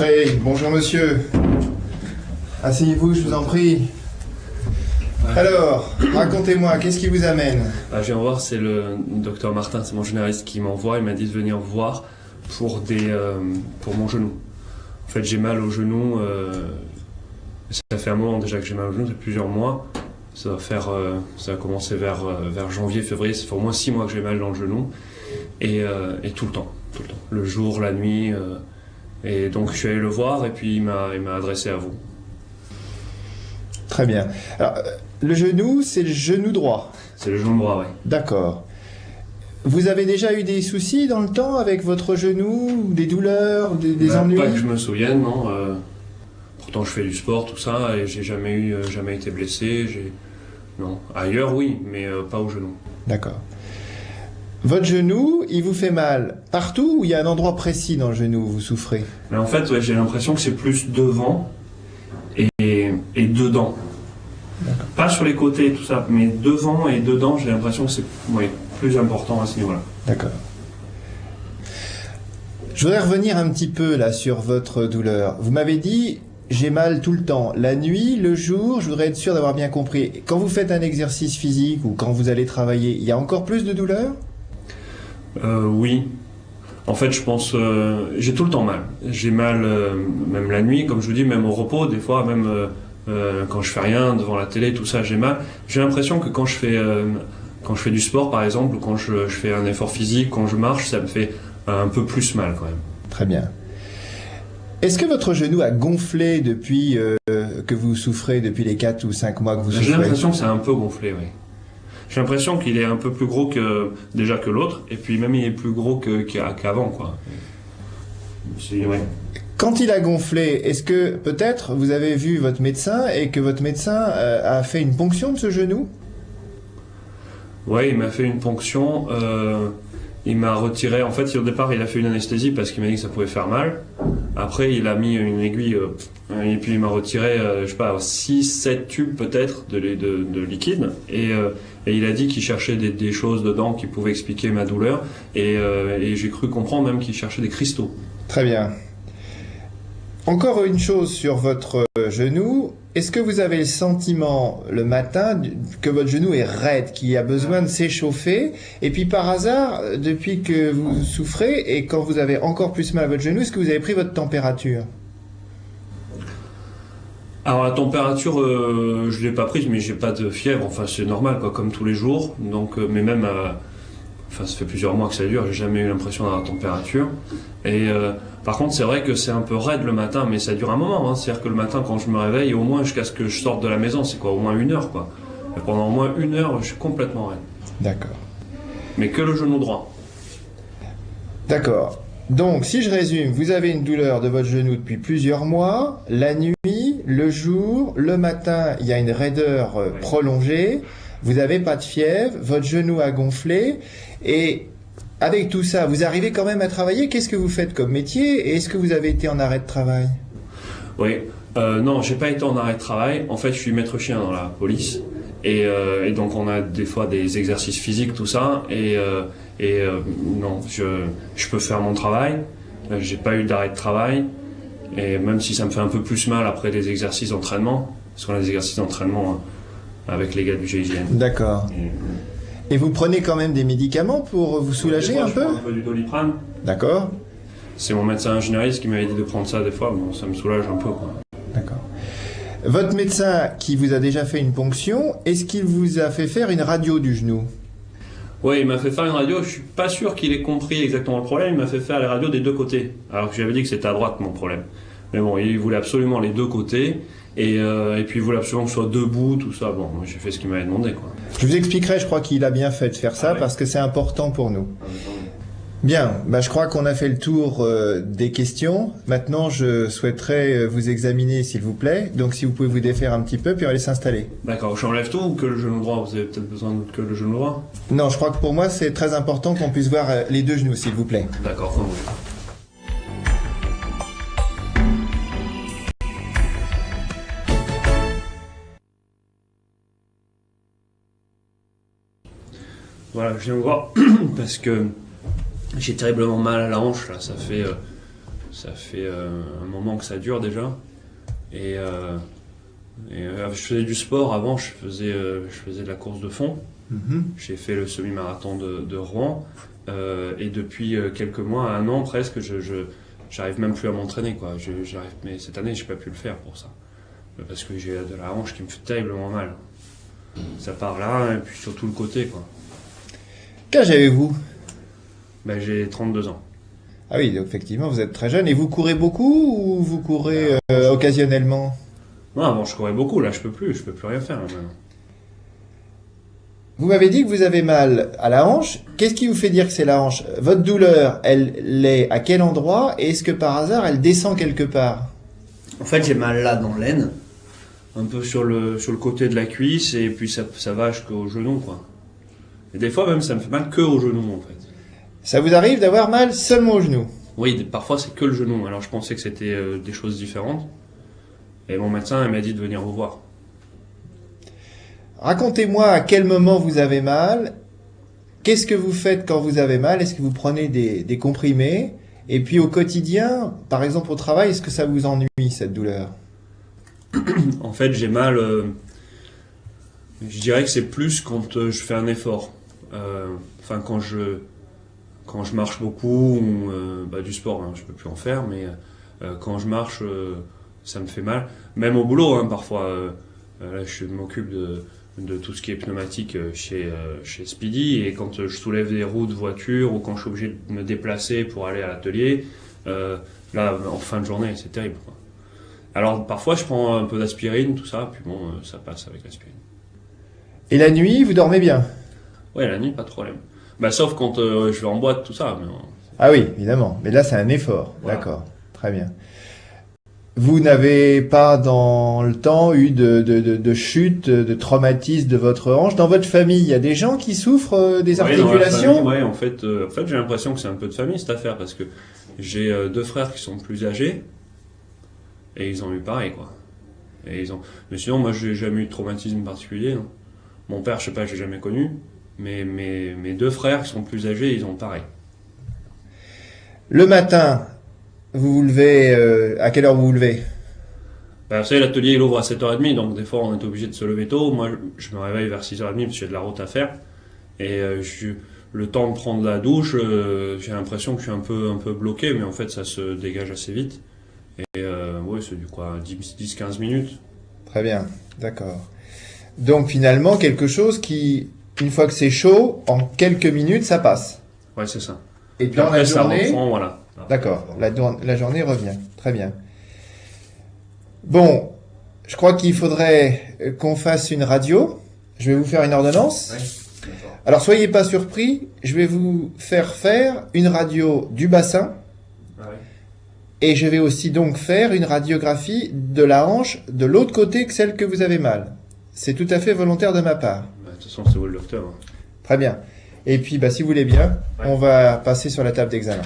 Entrez. Bonjour monsieur. Asseyez-vous, je vous en prie. Alors, racontez-moi, qu'est-ce qui vous amène? Je viens voir, c'est le docteur Martin, c'est mon généraliste qui m'envoie. Il m'a dit de venir voir pour mon genou. En fait, j'ai mal au genou. Ça fait un moment déjà que j'ai mal au genou, ça fait plusieurs mois. Ça va commencer vers janvier, février. Ça fait au moins 6 mois que j'ai mal dans le genou. Et tout le temps. Le jour, la nuit. Et donc je suis allé le voir et puis il m'a adressé à vous. Très bien. Alors, le genou, c'est le genou droit. C'est le genou droit, oui. D'accord. Vous avez déjà eu des soucis dans le temps avec votre genou, des douleurs, des ennuis? Pas que je me souvienne, non. Pourtant je fais du sport, tout ça, et j'ai jamais été blessé. Non. Ailleurs, oui, mais pas au genou. D'accord. Votre genou, il vous fait mal partout ou il y a un endroit précis dans le genou où vous souffrez? Mais en fait, ouais, j'ai l'impression que c'est plus devant et dedans. Pas sur les côtés et tout ça, mais devant et dedans, j'ai l'impression que c'est plus important à ce niveau-là. D'accord. Je voudrais revenir un petit peu là sur votre douleur. Vous m'avez dit, j'ai mal tout le temps, la nuit, le jour, je voudrais être sûr d'avoir bien compris. Quand vous faites un exercice physique ou quand vous allez travailler, il y a encore plus de douleur? Oui. En fait, je pense, j'ai tout le temps mal. J'ai mal, même la nuit, comme je vous dis, même au repos, des fois, même quand je fais rien devant la télé, tout ça, j'ai mal. J'ai l'impression que quand je fais du sport, par exemple, ou quand je fais un effort physique, quand je marche, ça me fait un peu plus mal quand même. Très bien. Est-ce que votre genou a gonflé depuis que vous souffrez, depuis les 4 ou 5 mois que vous souffrez? J'ai l'impression que c'est un peu gonflé, oui. J'ai l'impression qu'il est un peu plus gros déjà que l'autre, et puis même il est plus gros qu'avant, quoi. Ouais. Quand il a gonflé, est-ce que peut-être vous avez vu votre médecin et que votre médecin a fait une ponction de ce genou? Oui, il m'a fait une ponction. Il m'a retiré. En fait, au départ, il a fait une anesthésie parce qu'il m'a dit que ça pouvait faire mal. Après, il a mis une aiguille et puis il m'a retiré, je sais pas, 6-7 tubes peut-être de liquide. Et il a dit qu'il cherchait des choses dedans qui pouvaient expliquer ma douleur. Et j'ai cru comprendre même qu'il cherchait des cristaux. Très bien. Encore une chose sur votre genou. Est-ce que vous avez le sentiment le matin que votre genou est raide, qu'il a besoin de s'échauffer? Et puis par hasard, depuis que vous souffrez et quand vous avez encore plus mal à votre genou, est-ce que vous avez pris votre température? Alors la température, je l'ai pas prise, mais j'ai pas de fièvre. Enfin, c'est normal, quoi, comme tous les jours. Donc, mais même, ça fait plusieurs mois que ça dure. J'ai jamais eu l'impression d'avoir la température. Et par contre, c'est vrai que c'est un peu raide le matin, mais ça dure un moment. Hein. C'est-à-dire que le matin, quand je me réveille, au moins jusqu'à ce que je sorte de la maison, c'est quoi, au moins 1 heure, quoi. Et pendant au moins 1 heure, je suis complètement raide. D'accord. Mais que le genou droit. D'accord. Donc, si je résume, vous avez une douleur de votre genou depuis plusieurs mois. La nuit, le jour, le matin, il y a une raideur prolongée. Vous n'avez pas de fièvre, votre genou a gonflé. Et avec tout ça, vous arrivez quand même à travailler. Qu'est-ce que vous faites comme métier? Et est-ce que vous avez été en arrêt de travail? Oui. Non, j'ai pas été en arrêt de travail. En fait, je suis maître chien dans la police. Et donc, on a des fois des exercices physiques, tout ça. Non, je peux faire mon travail. J'ai pas eu d'arrêt de travail. Et même si ça me fait un peu plus mal après des exercices d'entraînement, parce qu'on a des exercices d'entraînement avec les gars du GIGN. D'accord. Et vous prenez quand même des médicaments pour vous soulager un peu? Je prends un peu du Doliprane. D'accord. C'est mon médecin généraliste qui m'avait dit de prendre ça des fois. Bon, ça me soulage un peu, quoi. D'accord. Votre médecin qui vous a déjà fait une ponction, est-ce qu'il vous a fait faire une radio du genou? Oui, il m'a fait faire une radio. Je suis pas sûr qu'il ait compris exactement le problème. Il m'a fait faire les radios des deux côtés, alors que j'avais dit que c'était à droite mon problème. Mais bon, il voulait absolument les deux côtés. Et puis il voulait absolument que je sois debout, tout ça. Bon, moi j'ai fait ce qu'il m'avait demandé, quoi. Je vous expliquerai, je crois qu'il a bien fait de faire ça parce que c'est important pour nous. Bien, je crois qu'on a fait le tour des questions. Maintenant, je souhaiterais vous examiner, s'il vous plaît. Donc, si vous pouvez vous défaire un petit peu, puis aller s'installer. D'accord, j'enlève tout ou que le genou droit? Vous avez peut-être besoin que le genou droit? Non, je crois que pour moi, c'est très important qu'on puisse voir les deux genoux, s'il vous plaît. D'accord, comme vous voulez. Voilà, je viens de voir parce que j'ai terriblement mal à la hanche, là, ça fait Ça fait un moment que ça dure déjà. Et, je faisais du sport avant, je faisais de la course de fond. J'ai fait le semi-marathon de Rouen. Et depuis quelques mois, 1 an presque, j'arrive même plus à m'entraîner, quoi. Mais cette année, j'ai pas pu le faire pour ça. Parce que j'ai de la hanche qui me fait terriblement mal. Ça part là, et puis sur tout le côté, quoi. Quel âge avez-vous? Ben, j'ai 32 ans. Ah oui, donc, effectivement, vous êtes très jeune. Et vous courez beaucoup ou vous courez occasionnellement? Non, avant, je courais beaucoup, là, je peux plus rien faire, là, maintenant. Vous m'avez dit que vous avez mal à la hanche. Qu'est-ce qui vous fait dire que c'est la hanche? Votre douleur, elle est à quel endroit? Et est-ce que par hasard, elle descend quelque part? En fait, j'ai mal là dans l'aine, un peu sur le côté de la cuisse, et puis ça va jusqu'au genou, quoi. Et des fois, même, ça me fait mal que au genou, en fait. Ça vous arrive d'avoir mal seulement au genou? Oui, parfois, c'est que le genou. Alors, je pensais que c'était des choses différentes. Et mon médecin, il m'a dit de venir vous voir. Racontez-moi à quel moment vous avez mal. Qu'est-ce que vous faites quand vous avez mal? Est-ce que vous prenez des comprimés? Et puis au quotidien, par exemple au travail, est-ce que ça vous ennuie, cette douleur? En fait, j'ai mal. Je dirais que c'est plus quand je fais un effort. Enfin, quand je marche beaucoup, ou du sport, hein, je peux plus en faire, mais quand je marche, ça me fait mal. Même au boulot, hein, parfois. Là, je m'occupe de tout ce qui est pneumatique chez Speedy, et quand je soulève des roues de voiture, ou quand je suis obligé de me déplacer pour aller à l'atelier, là, en fin de journée, c'est terrible, quoi. Alors, parfois, je prends un peu d'aspirine, tout ça, puis bon, ça passe avec l'aspirine. Et la nuit, vous dormez bien? Ouais, la nuit, pas de problème. Bah, sauf quand je vais en boîte, tout ça. Mais, Ah oui, évidemment. Mais là, c'est un effort. Voilà. D'accord. Très bien. Vous n'avez pas dans le temps eu de chute, de traumatisme de votre hanche? Dans votre famille, il y a des gens qui souffrent des Ouais, dans la articulations? famille, ouais, en fait, j'ai l'impression que c'est un peu de famille, cette affaire, parce que j'ai 2 frères qui sont plus âgés, et ils ont eu pareil, quoi. Mais sinon, moi, j'ai jamais eu de traumatisme particulier, non. Mon père, je sais pas, j'ai jamais connu, mais mes 2 frères qui sont plus âgés, ils ont pareil. Le matin, vous vous levez, à quelle heure vous vous levez? Bah, vous savez, l'atelier il ouvre à 7h30, donc des fois on est obligé de se lever tôt. Moi, je me réveille vers 6h30 parce que j'ai de la route à faire. Et le temps de prendre la douche, j'ai l'impression que je suis un peu bloqué, mais en fait ça se dégage assez vite. Et ouais, c'est du quoi, 10-15 minutes. Très bien, d'accord. Donc finalement, quelque chose qui, une fois que c'est chaud, en quelques minutes, ça passe. Ouais, c'est ça. Et Puis dans après, la ça journée, reprend, voilà. d'accord, la journée revient. Très bien. Bon, je crois qu'il faudrait qu'on fasse une radio. Je vais vous faire une ordonnance. Ouais, d'accord. Alors soyez pas surpris, je vais vous faire une radio du bassin Ah ouais. et je vais aussi donc faire une radiographie de la hanche de l'autre côté que celle que vous avez mal. C'est tout à fait volontaire de ma part. Bah, de toute façon, c'est vous le docteur, hein. Très bien. Et puis, si vous voulez bien, Ouais. on va passer sur la table d'examen.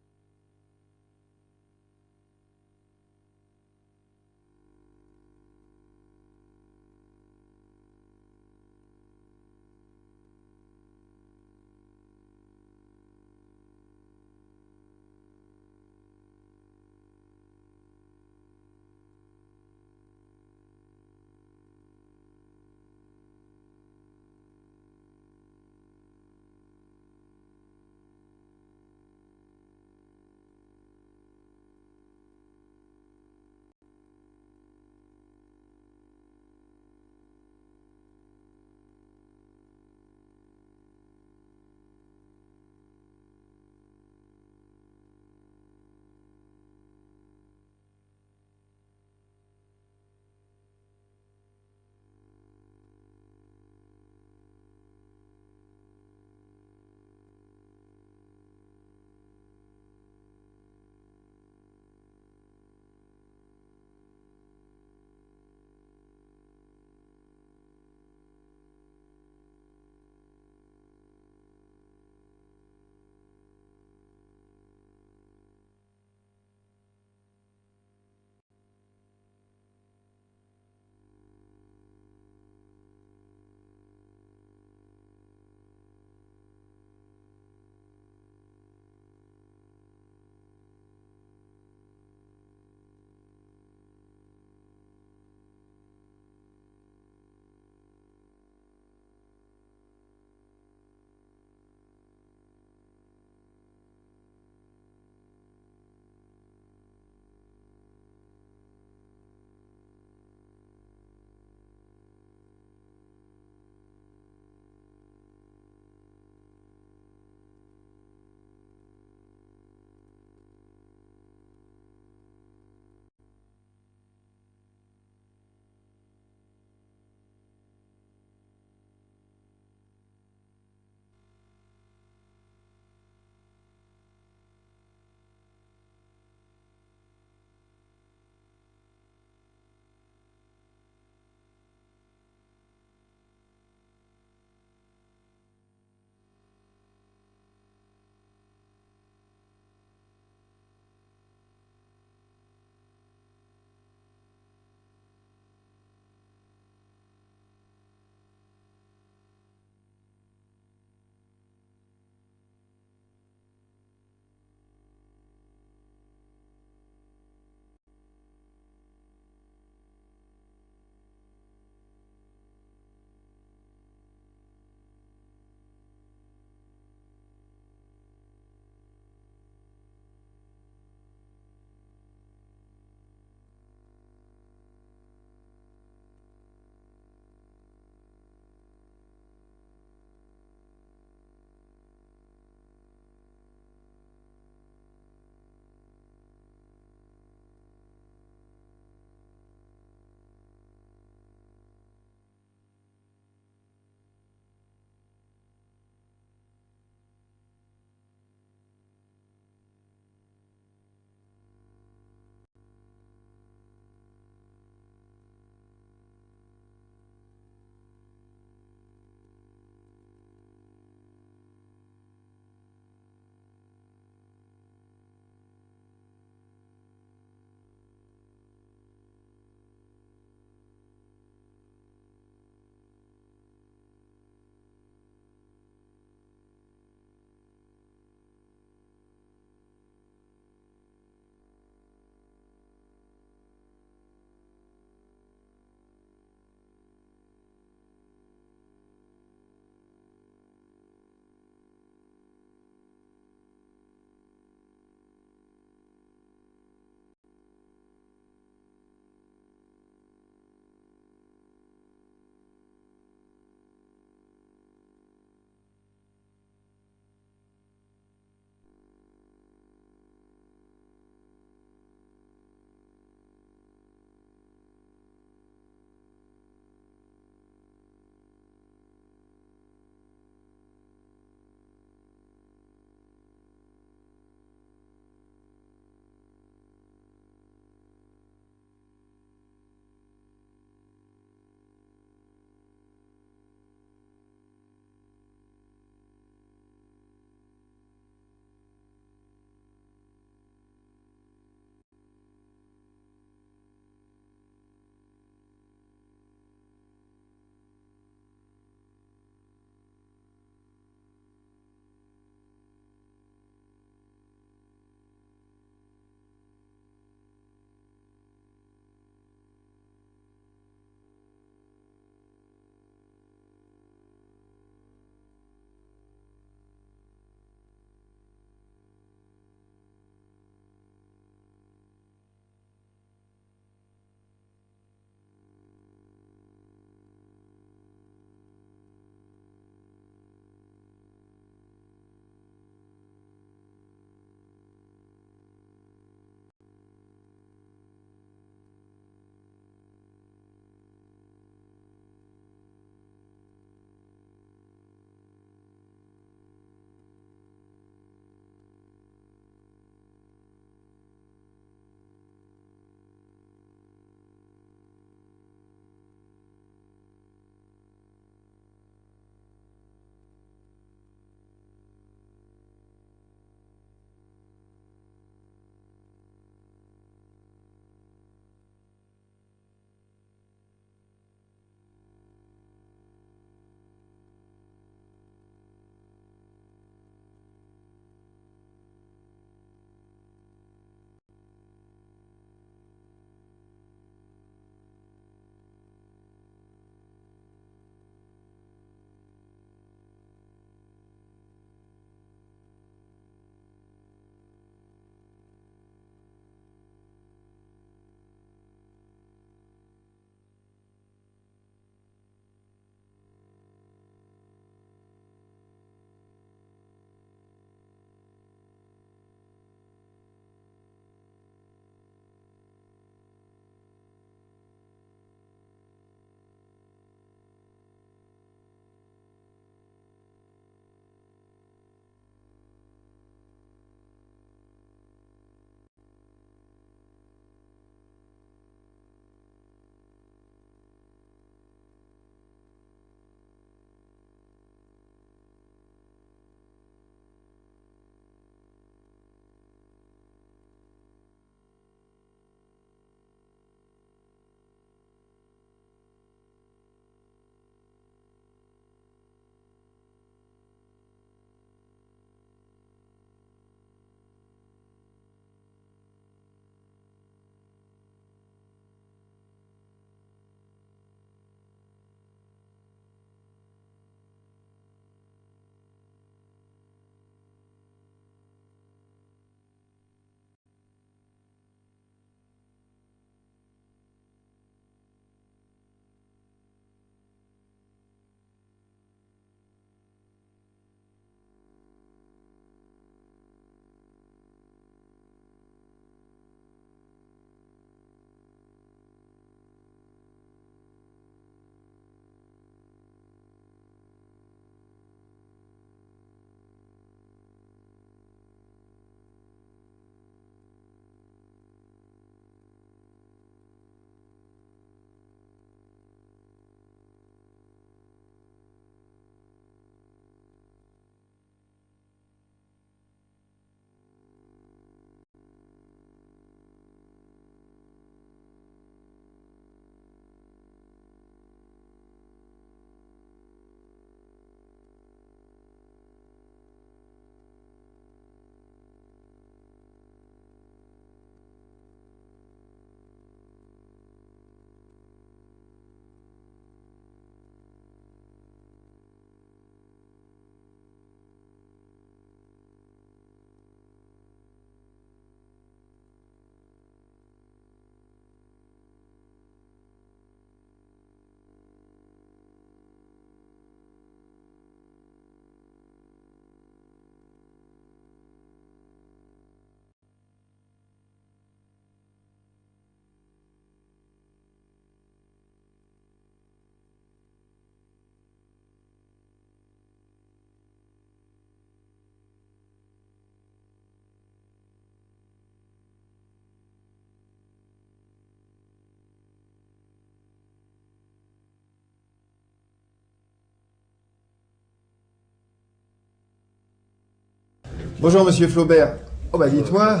Bonjour Monsieur Flaubert. Oh bah dites-moi,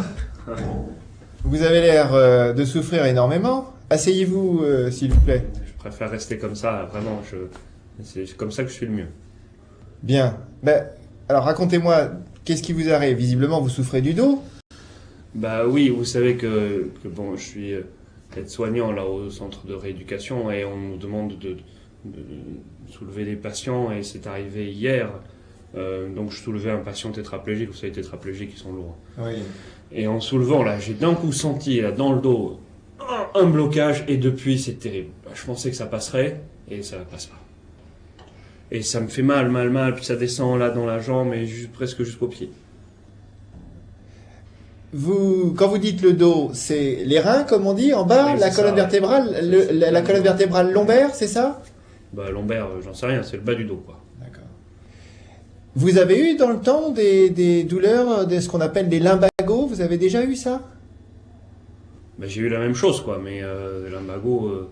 vous avez l'air de souffrir énormément. Asseyez-vous s'il vous plaît. Je préfère rester comme ça, vraiment. C'est comme ça que je suis le mieux. Bien. Ben, alors racontez-moi, qu'est-ce qui vous arrive? Visiblement vous souffrez du dos. Bah oui, vous savez que bon, je suis aide-soignant là au centre de rééducation et on nous demande de soulever des patients et c'est arrivé hier. Donc je soulevais un patient tétraplégique, vous savez, tétraplégiques qui sont lourds. Oui. Et en soulevant là, j'ai d'un coup senti là dans le dos un blocage et depuis c'est terrible. Je pensais que ça passerait et ça passe pas. Et ça me fait mal, puis ça descend là dans la jambe et presque jusqu'au pied. Quand vous dites le dos, c'est les reins, comme on dit, en bas, Oui, la c'est colonne ça, vertébrale, ouais. la colonne vertébrale lombaire, c'est ça? Bah lombaire, j'en sais rien, c'est le bas du dos quoi. D'accord. Vous avez eu dans le temps des douleurs, de ce qu'on appelle des lumbagos? Vous avez déjà eu ça? Bah, j'ai eu la même chose quoi, mais lumbago,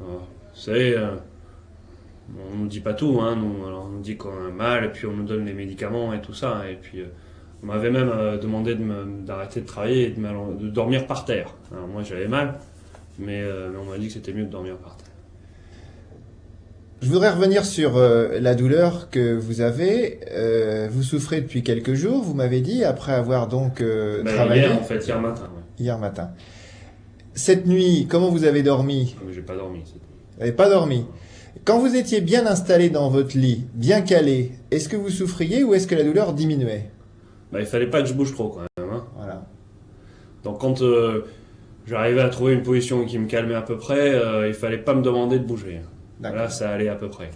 vous savez, on nous dit pas tout, hein, nous, alors on nous dit qu'on a mal et puis on nous donne les médicaments et tout ça, et puis on m'avait même demandé d'arrêter de travailler et de dormir par terre. Alors moi j'avais mal, mais on m'a dit que c'était mieux de dormir par terre. Je voudrais revenir sur la douleur que vous avez. Vous souffrez depuis quelques jours, vous m'avez dit, après avoir donc travaillé. Hier en fait, hier matin. Ouais. Hier matin. Cette nuit, comment vous avez dormi? Mais j'ai pas dormi. Vous n'avez pas dormi. Quand vous étiez bien installé dans votre lit, bien calé, est-ce que vous souffriez ou est-ce que la douleur diminuait? Bah, il fallait pas que je bouge trop quand même. Hein. Voilà. Donc quand j'arrivais à trouver une position qui me calmait à peu près, il fallait pas me demander de bouger. Là, ça allait à peu près.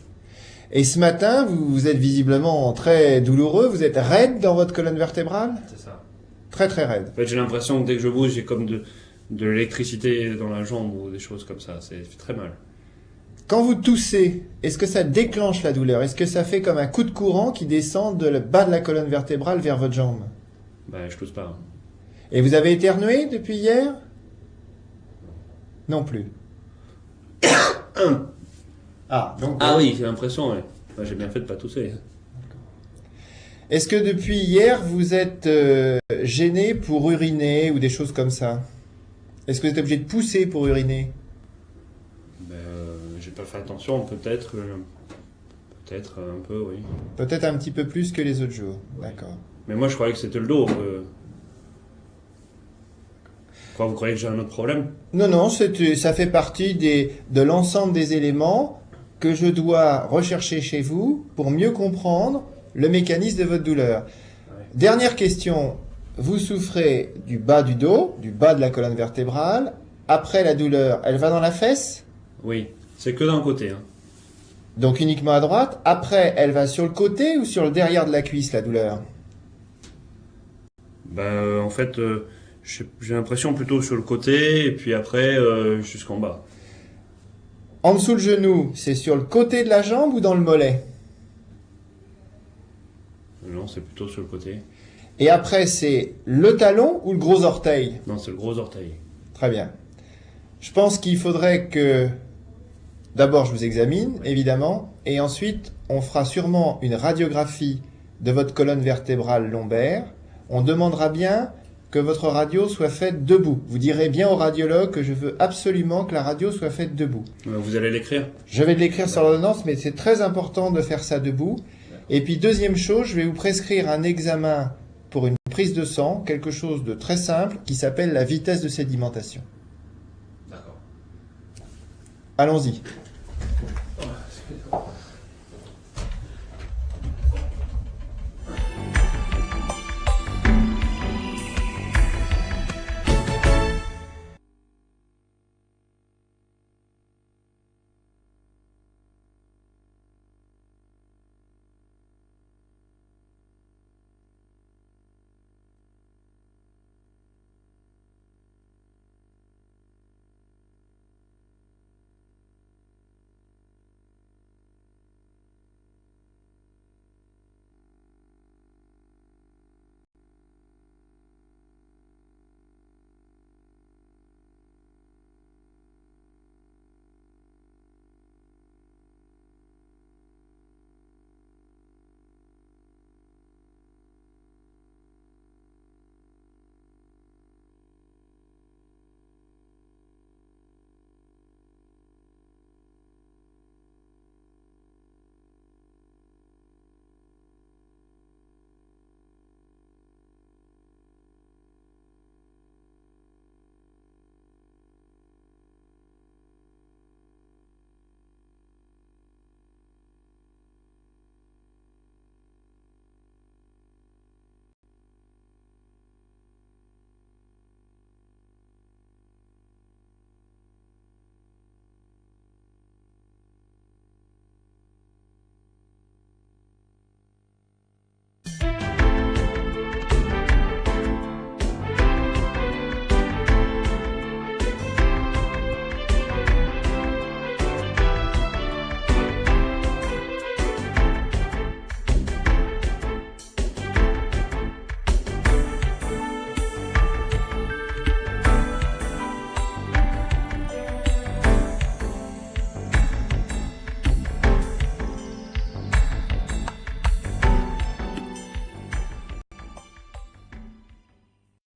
Et ce matin, vous êtes visiblement très douloureux, vous êtes raide dans votre colonne vertébrale? C'est ça. Très très raide. En fait, j'ai l'impression que dès que je bouge, j'ai comme de l'électricité dans la jambe ou des choses comme ça. C'est fait très mal. Quand vous toussez, est-ce que ça déclenche la douleur? Est-ce que ça fait comme un coup de courant qui descend de le bas de la colonne vertébrale vers votre jambe? Bah, je tousse pas. Et vous avez éternué depuis hier? Non plus. Donc, Ah oui, j'ai l'impression, ouais. Bah, j'ai bien fait de pas tousser. est-ce que depuis hier, vous êtes gêné pour uriner ou des choses comme ça? Est-ce que vous êtes obligé de pousser pour uriner? J'ai pas fait attention, peut-être un peu, oui. Peut-être un petit peu plus que les autres jours. D'accord. Mais moi, je croyais que c'était le dos. Quoi, vous croyez que j'ai un autre problème? Non, non, ça fait partie de l'ensemble des éléments que je dois rechercher chez vous pour mieux comprendre le mécanisme de votre douleur. Ouais. Dernière question. Vous souffrez du bas du dos, du bas de la colonne vertébrale. Après la douleur, elle va dans la fesse? Oui, c'est que d'un côté. Hein. Donc uniquement à droite. Après, elle va sur le côté ou sur le derrière de la cuisse, la douleur? En fait, j'ai l'impression plutôt sur le côté et puis après jusqu'en bas. En dessous le genou, c'est sur le côté de la jambe ou dans le mollet? Non, c'est plutôt sur le côté. Et après, c'est le talon ou le gros orteil? Non, c'est le gros orteil. Très bien. Je pense qu'il faudrait que d'abord je vous examine, évidemment, et ensuite on fera sûrement une radiographie de votre colonne vertébrale lombaire. On demandera bien que votre radio soit faite debout. Vous direz bien au radiologue que je veux absolument que la radio soit faite debout. Vous allez l'écrire? Je vais l'écrire sur l'ordonnance, mais c'est très important de faire ça debout. Et puis deuxième chose, je vais vous prescrire un examen pour une prise de sang, quelque chose de très simple qui s'appelle la vitesse de sédimentation. D'accord. Allons-y.